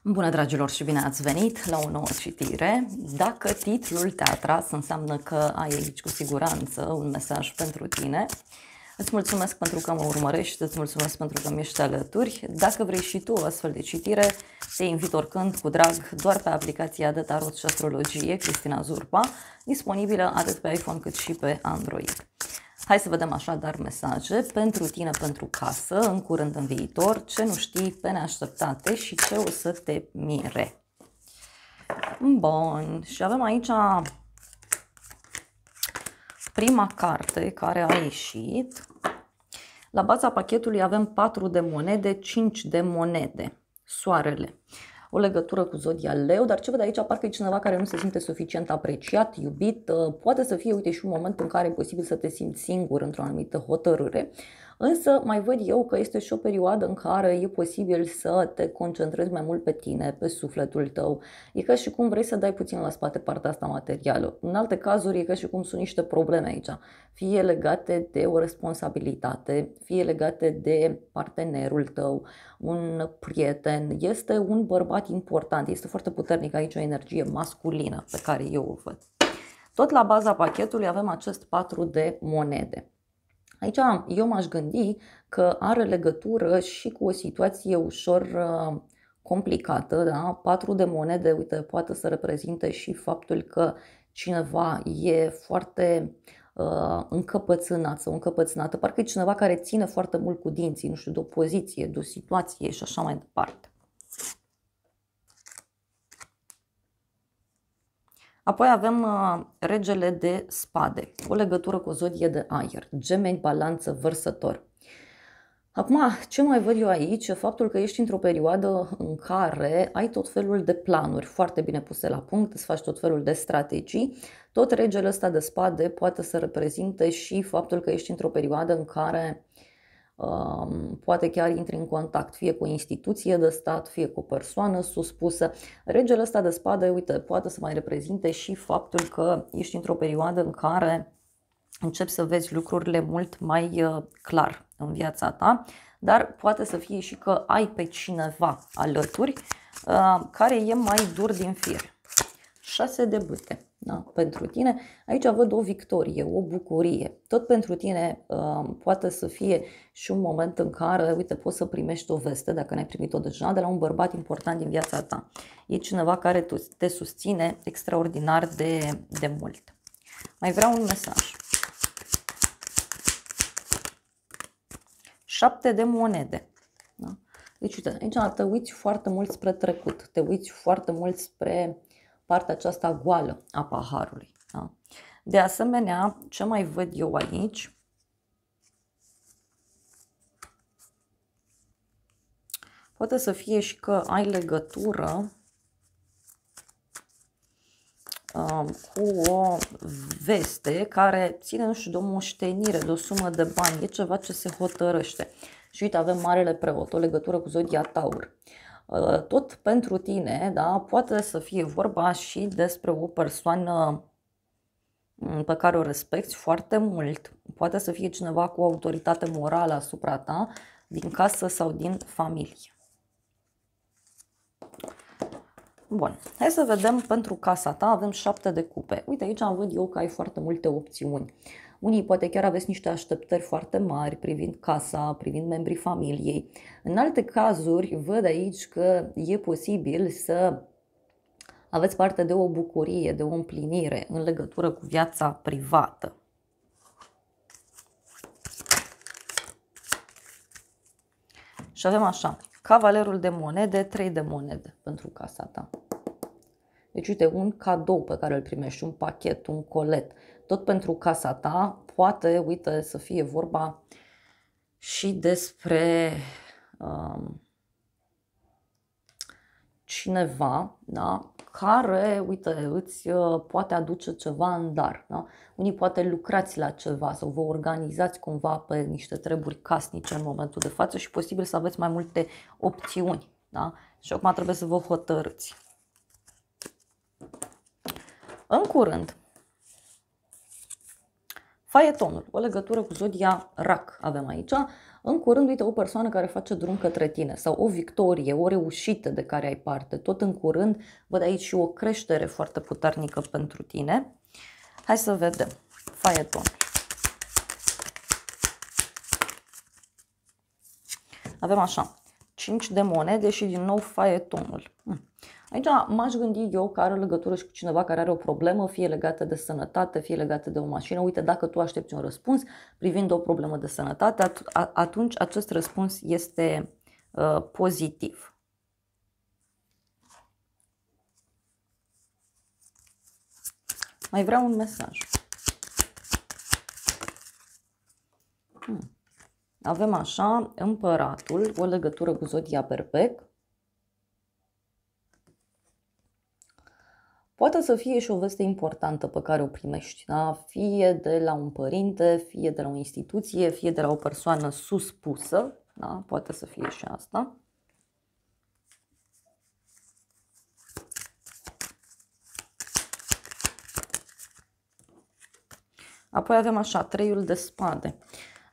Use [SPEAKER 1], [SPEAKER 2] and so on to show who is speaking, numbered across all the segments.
[SPEAKER 1] Bună, dragilor, și bine ați venit la o nouă citire. Dacă titlul te-a atras, înseamnă că ai aici cu siguranță un mesaj pentru tine. Îți mulțumesc pentru că mă urmărești, îți mulțumesc pentru că mi ești alături. Dacă vrei și tu o astfel de citire, te invit oricând cu drag doar pe aplicația de tarot și astrologie Cristina Zurba, disponibilă atât pe iPhone cât și pe Android. Hai să vedem așadar mesaje pentru tine, pentru casă, în curând, în viitor, ce nu știi pe neașteptate și ce o să te mire. Bun, și avem aici prima carte care a ieșit. La baza pachetului avem 4 de monede, 5 de monede, soarele. O legătură cu zodia Leu, dar ce văd aici, parcă e cineva care nu se simte suficient apreciat, iubit. Poate să fie, uite, și un moment în care e posibil să te simți singur într-o anumită hotărâre. Însă mai văd eu că este și o perioadă în care e posibil să te concentrezi mai mult pe tine, pe sufletul tău. E ca și cum vrei să dai puțin la spate partea asta materială. În alte cazuri e ca și cum sunt niște probleme aici, fie legate de o responsabilitate, fie legate de partenerul tău, un prieten. Este un bărbat important, este foarte puternic aici o energie masculină pe care eu o văd. Tot la baza pachetului avem acest 4 de monede. Aici eu m-aș gândi că are legătură și cu o situație ușor complicată, da? 4 de monede, uite, poate să reprezinte și faptul că cineva e foarte încăpățânat sau încăpățânată, parcă e cineva care ține foarte mult cu dinții, nu știu, de o poziție, de o situație și așa mai departe. Apoi avem regele de spade, o legătură cu o zodie de aer, Gemeni, Balanță, Vărsător. Acum, ce mai văd eu aici? Faptul că ești într-o perioadă în care ai tot felul de planuri foarte bine puse la punct, îți faci tot felul de strategii. Tot regele ăsta de spade poate să reprezinte și faptul că ești într-o perioadă în care poate chiar intri în contact fie cu o instituție de stat, fie cu o persoană suspusă. Regele ăsta de spade, uite, poate să mai reprezinte și faptul că ești într-o perioadă în care începi să vezi lucrurile mult mai clar în viața ta, dar poate să fie și că ai pe cineva alături care e mai dur din fir. 6 de bâte, da? Pentru tine. Aici văd o victorie, o bucurie. Tot pentru tine poate să fie și un moment în care, uite, poți să primești o veste, dacă n-ai primit-o deja, de la un bărbat important din viața ta. E cineva care te susține extraordinar de mult. Mai vreau un mesaj. 7 de monede. Da? Deci, uite, aici te uiți foarte mult spre trecut, te uiți foarte mult spre partea aceasta goală a paharului. Da? De asemenea, ce mai văd eu aici? Poate să fie și că ai legătură cu o veste care ține, nu știu, de o moștenire, de o sumă de bani, e ceva ce se hotărăște. Și uite, avem Marele Preot, o legătură cu zodia Taur. Tot pentru tine, da, poate să fie vorba și despre o persoană pe care o respecti foarte mult. Poate să fie cineva cu autoritate morală asupra ta, din casă sau din familie. Bun, hai să vedem pentru casa ta, avem 7 de cupe. Uite, aici văd eu că ai foarte multe opțiuni. Unii poate chiar aveți niște așteptări foarte mari privind casa, privind membrii familiei. În alte cazuri, văd aici că e posibil să aveți parte de o bucurie, de o împlinire în legătură cu viața privată. Și avem așa, Cavalerul de monede, 3 de monede pentru casa ta. Deci, uite, un cadou pe care îl primești, un pachet, un colet, tot pentru casa ta, poate, uite, să fie vorba și despre cineva, da, care, uite, îți poate aduce ceva în dar. Da? Unii poate lucrați la ceva sau vă organizați cumva pe niște treburi casnice în momentul de față și posibil să aveți mai multe opțiuni. Da? Și acum trebuie să vă hotărâți. În curând, faetonul, o legătură cu zodia Rac avem aici. În curând, uite, o persoană care face drum către tine sau o victorie, o reușită de care ai parte. Tot în curând văd aici și o creștere foarte puternică pentru tine. Hai să vedem. Faeton. Avem așa, 5 de monede și din nou faetonul. Aici m-aș gândi eu că are legătură și cu cineva care are o problemă, fie legată de sănătate, fie legată de o mașină. Uite, dacă tu aștepți un răspuns privind o problemă de sănătate, atunci acest răspuns este pozitiv. Mai vreau un mesaj. Avem așa, împăratul, o legătură cu zodia berbec. Poate să fie și o veste importantă pe care o primești, da? Fie de la un părinte, fie de la o instituție, fie de la o persoană suspusă, da? Poate să fie și asta. Apoi avem așa, 3 de spade.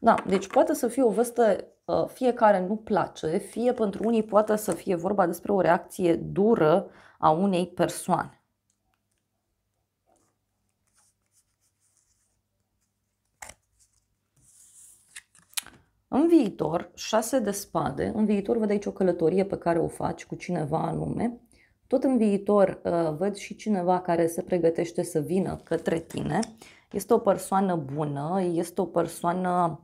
[SPEAKER 1] Da, deci poate să fie o veste fie care nu place, fie pentru unii poate să fie vorba despre o reacție dură a unei persoane. În viitor, 6 de spade, în viitor văd aici o călătorie pe care o faci cu cineva anume. Tot în viitor văd și cineva care se pregătește să vină către tine. Este o persoană bună, este o persoană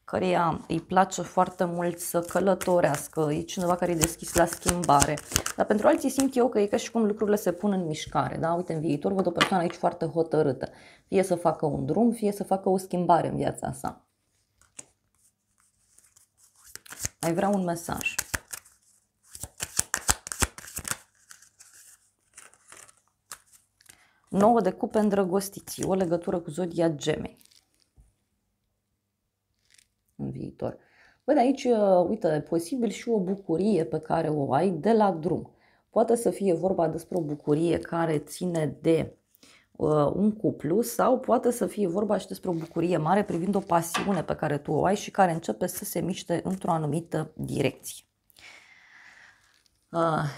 [SPEAKER 1] căreia îi place foarte mult să călătorească, e cineva care e deschis la schimbare. Dar pentru alții simt eu că e ca și cum lucrurile se pun în mișcare. Da? Uite, în viitor văd o persoană aici foarte hotărâtă. Fie să facă un drum, fie să facă o schimbare în viața sa. Mai vreau un mesaj. Nouă de cupe îndrăgostiți, o legătură cu zodia Gemeni. În viitor. Văd aici, uite, posibil și o bucurie pe care o ai de la drum. Poate să fie vorba despre o bucurie care ține de un cuplu sau poate să fie vorba și despre o bucurie mare privind o pasiune pe care tu o ai și care începe să se miște într-o anumită direcție.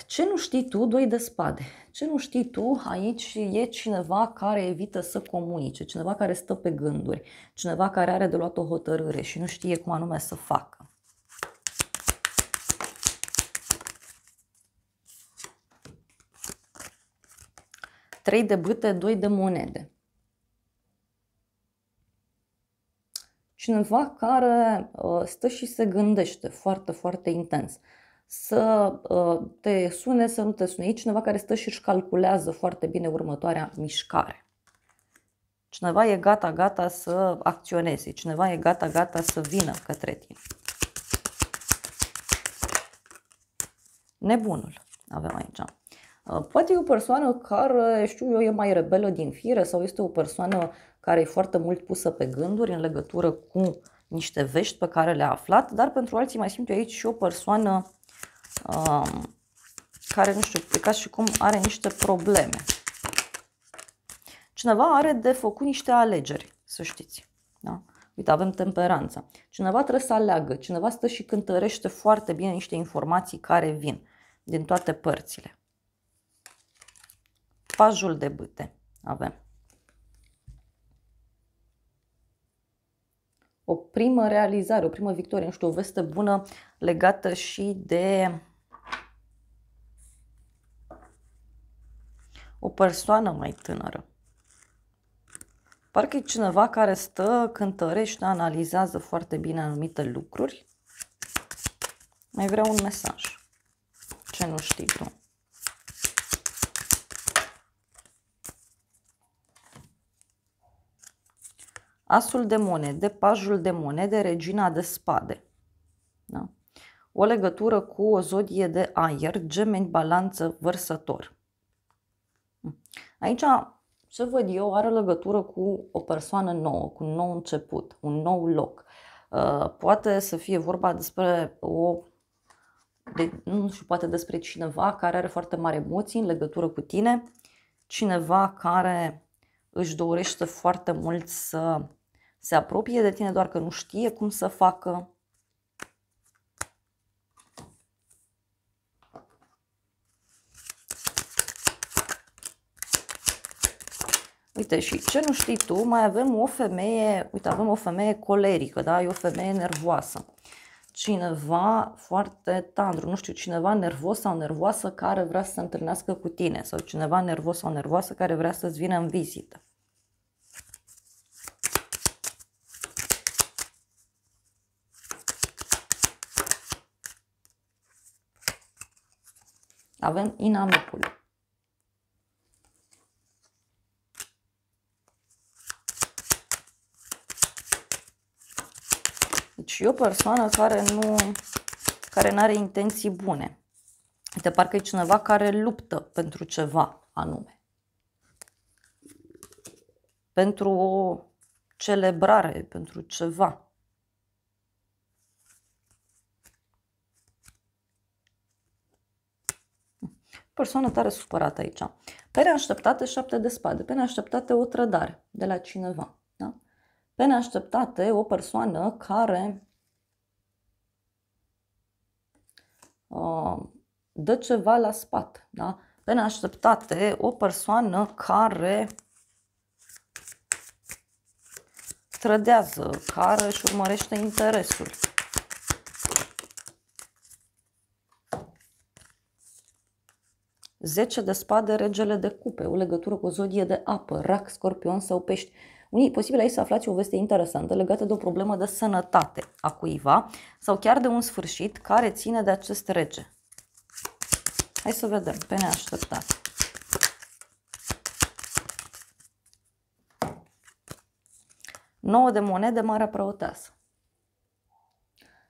[SPEAKER 1] Ce nu știi tu, 2 de spade. Ce nu știi tu, aici e cineva care evită să comunice, cineva care stă pe gânduri, cineva care are de luat o hotărâre și nu știe cum anume să facă. Trei de bâte, 2 de monede. Cineva care stă și se gândește foarte, foarte intens. Să te sune, să nu te sune. E cineva care stă și își calculează foarte bine următoarea mișcare. Cineva e gata, gata să acționeze. Cineva e gata, gata să vină către tine. Nebunul avem aici. Poate e o persoană care, știu eu, e mai rebelă din fire sau este o persoană care e foarte mult pusă pe gânduri în legătură cu niște vești pe care le-a aflat, dar pentru alții mai simt eu aici și o persoană care, nu știu, e ca și cum are niște probleme. Cineva are de făcut niște alegeri, să știți. Da? Uite, avem temperanța. Cineva trebuie să aleagă, cineva stă și cântărește foarte bine niște informații care vin din toate părțile. Pajul de bâte avem. O primă realizare, o primă victorie, nu știu, o veste bună legată și de o persoană mai tânără. Parcă e cineva care stă, cântărește, analizează foarte bine anumite lucruri. Mai vreau un mesaj. Ce nu știi tu? Asul de monede, pajul de monede, regina de spade. Da? O legătură cu o zodie de aer, Gemeni, Balanță, Vărsător. Aici, ce văd eu, are legătură cu o persoană nouă, cu un nou început, un nou loc. Poate să fie vorba despre nu știu, poate despre cineva care are foarte mari emoții în legătură cu tine, cineva care își dorește foarte mult să se apropie de tine, doar că nu știe cum să facă. Uite, și ce nu știi tu, mai avem o femeie, uite, avem o femeie colerică, da? E o femeie nervoasă. Cineva foarte tandru, nu știu, cineva nervos sau nervoasă care vrea să se întâlnească cu tine sau cineva nervos sau nervoasă care vrea să-ți vină în vizită. Avem inamicul. Deci e o persoană care nu are intenții bune. Uite, parcă e cineva care luptă pentru ceva anume. Pentru o celebrare, pentru ceva. Persoană tare supărată aici. Pe neașteptate 7 de spade, pe neașteptate o trădare de la cineva. Da? Pe neașteptate o persoană care dă ceva la spate. Da? Pe neașteptate o persoană care trădează, care își urmărește interesul. Zece de spade, regele de cupe, o legătură cu o zodie de apă, rac, scorpion sau pești. Unii, posibil aici să aflați o veste interesantă legată de o problemă de sănătate a cuiva sau chiar de un sfârșit care ține de acest rege. Hai să vedem, pe neașteptate. Nouă de monede, marea preoteasă.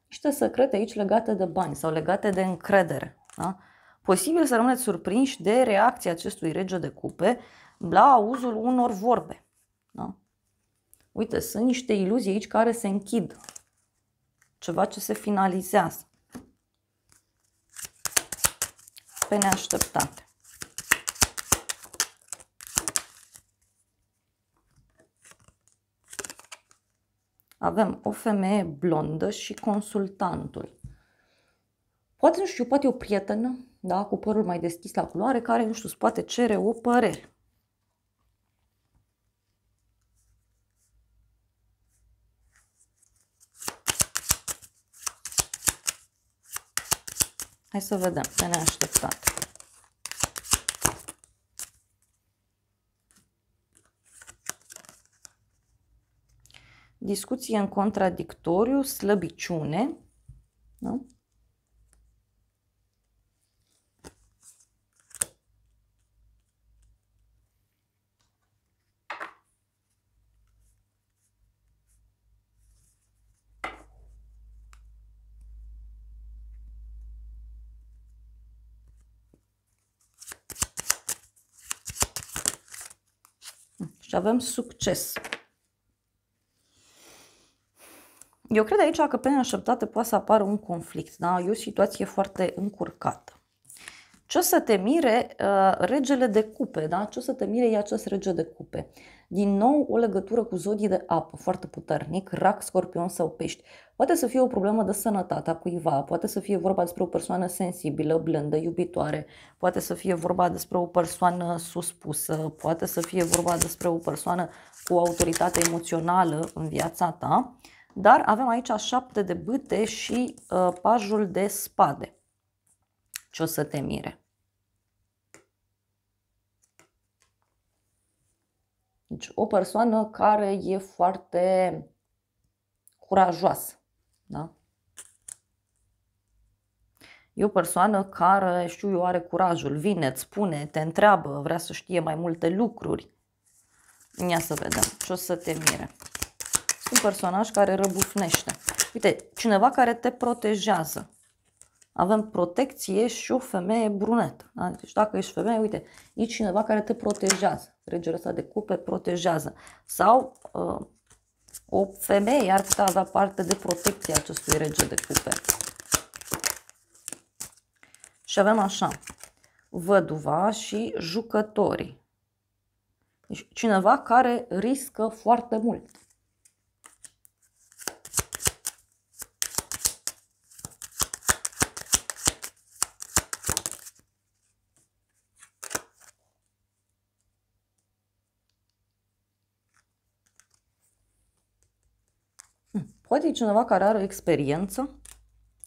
[SPEAKER 1] Niște secrete aici legate de bani sau legate de încredere. Da? Posibil să rămâneți surprinși de reacția acestui rege de cupe la auzul unor vorbe. Da? Uite, sunt niște iluzii aici care se închid. Ceva ce se finalizează. Pe neașteptate. Avem o femeie blondă și consultantul. Poate, nu știu, poate o prietenă, da, cu părul mai deschis la culoare, care, nu știu, îți poate cere o părere. Hai să vedem, pe neașteptate. Discuție în contradictoriu, slăbiciune. Da? Și avem succes. Eu cred aici că pe neașteptate poate să apară un conflict, da? E o situație foarte încurcată. Ce o să te mire regele de cupe, da? Ce o să te mire e acest rege de cupe. Din nou o legătură cu zodii de apă, foarte puternic, rac, scorpion sau pești. Poate să fie o problemă de sănătate a cuiva, poate să fie vorba despre o persoană sensibilă, blândă, iubitoare, poate să fie vorba despre o persoană suspusă, poate să fie vorba despre o persoană cu o autoritate emoțională în viața ta, dar avem aici 7 de bâte și pajul de spade. Ce o să te mire? Deci o persoană care e foarte curajoasă. Da? E o persoană care, știu eu, are curajul, vine, îți spune, te întreabă, vrea să știe mai multe lucruri. Ia să vedem ce o să te mire. Un personaj care răbufnește. Uite, cineva care te protejează. Avem protecție și o femeie brunetă. Da? Deci dacă ești femeie, uite, e cineva care te protejează. Regele ăsta de cupe protejează. Sau o femeie ar putea avea parte de protecție acestui rege de cupe. Și avem așa, văduva și jucătorii. Deci cineva care riscă foarte mult. Poate e cineva care are o experiență.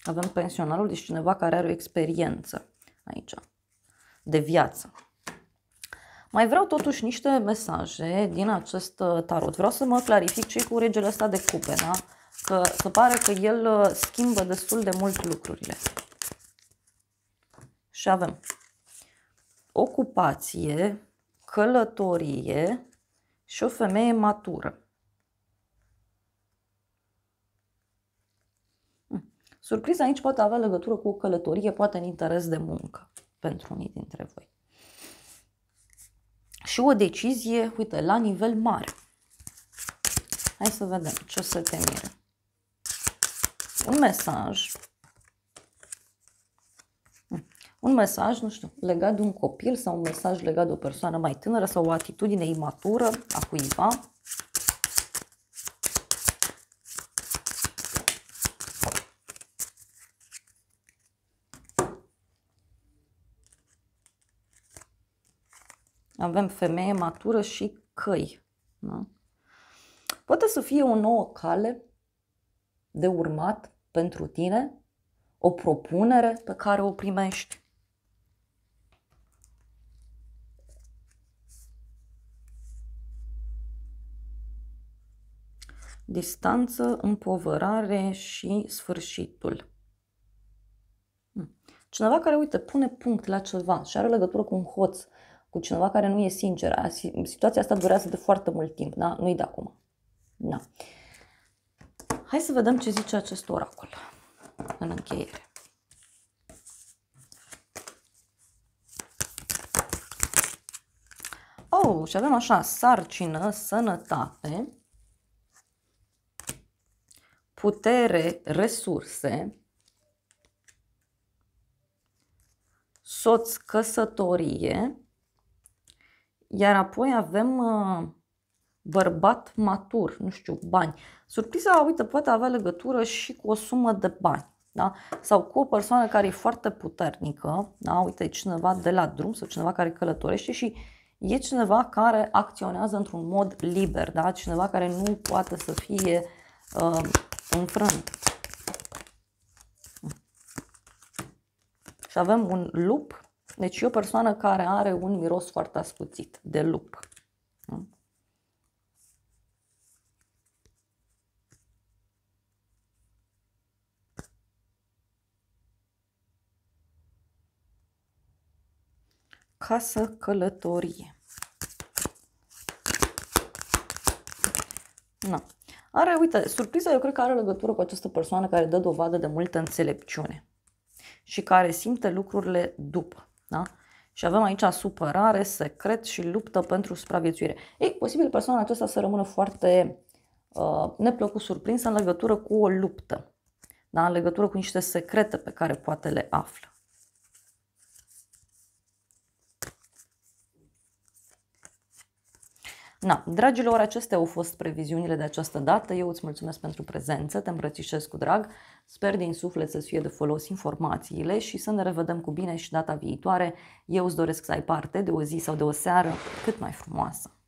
[SPEAKER 1] Avem pensionarul, deci cineva care are o experiență aici de viață. Mai vreau totuși niște mesaje din acest tarot. Vreau să mă clarific ce cu regele ăsta de cupe, da? Că se pare că el schimbă destul de mult lucrurile. Și avem ocupație, călătorie și o femeie matură. Surpriza aici poate avea legătură cu o călătorie, poate în interes de muncă pentru unii dintre voi. Și o decizie, uite, la nivel mare. Hai să vedem ce o să te mire. Un mesaj. Un mesaj, nu știu, legat de un copil sau un mesaj legat de o persoană mai tânără sau o atitudine imatură a cuiva. Avem femeie matură și căi. Da? Poate să fie o nouă cale de urmat pentru tine, o propunere pe care o primești. Distanță, împovărare și sfârșitul. Cineva care, uite, pune punct la ceva și are legătură cu un hoț, cu cineva care nu e sincer. Situația asta durează de foarte mult timp, da? Nu-i de acum. Da. Hai să vedem ce zice acest oracol în încheiere. Oh, și avem așa, sarcină, sănătate, putere, resurse, soț, căsătorie, iar apoi avem bărbat matur, nu știu, bani. Surpriza, uite, poate avea legătură și cu o sumă de bani, da? Sau cu o persoană care e foarte puternică, da? Uite, e cineva de la drum sau cineva care călătorește și e cineva care acționează într-un mod liber, da? Cineva care nu poate să fie înfrânt. Și avem un lup, deci e o persoană care are un miros foarte ascuțit de lup. Da? Casă, călătorie. Na. Are, uite, surpriza eu cred că are legătură cu această persoană care dă dovadă de multă înțelepciune și care simte lucrurile după. Da? Și avem aici supărare, secret și luptă pentru supraviețuire. Ei, posibil persoana aceasta să rămână foarte neplăcut surprinsă în legătură cu o luptă. Da? În legătură cu niște secrete pe care poate le află. Na, dragilor, acestea au fost previziunile de această dată. Eu îți mulțumesc pentru prezență, te îmbrățișez cu drag. Sper din suflet să-ți fie de folos informațiile și să ne revedem cu bine și data viitoare. Eu îți doresc să ai parte de o zi sau de o seară cât mai frumoasă.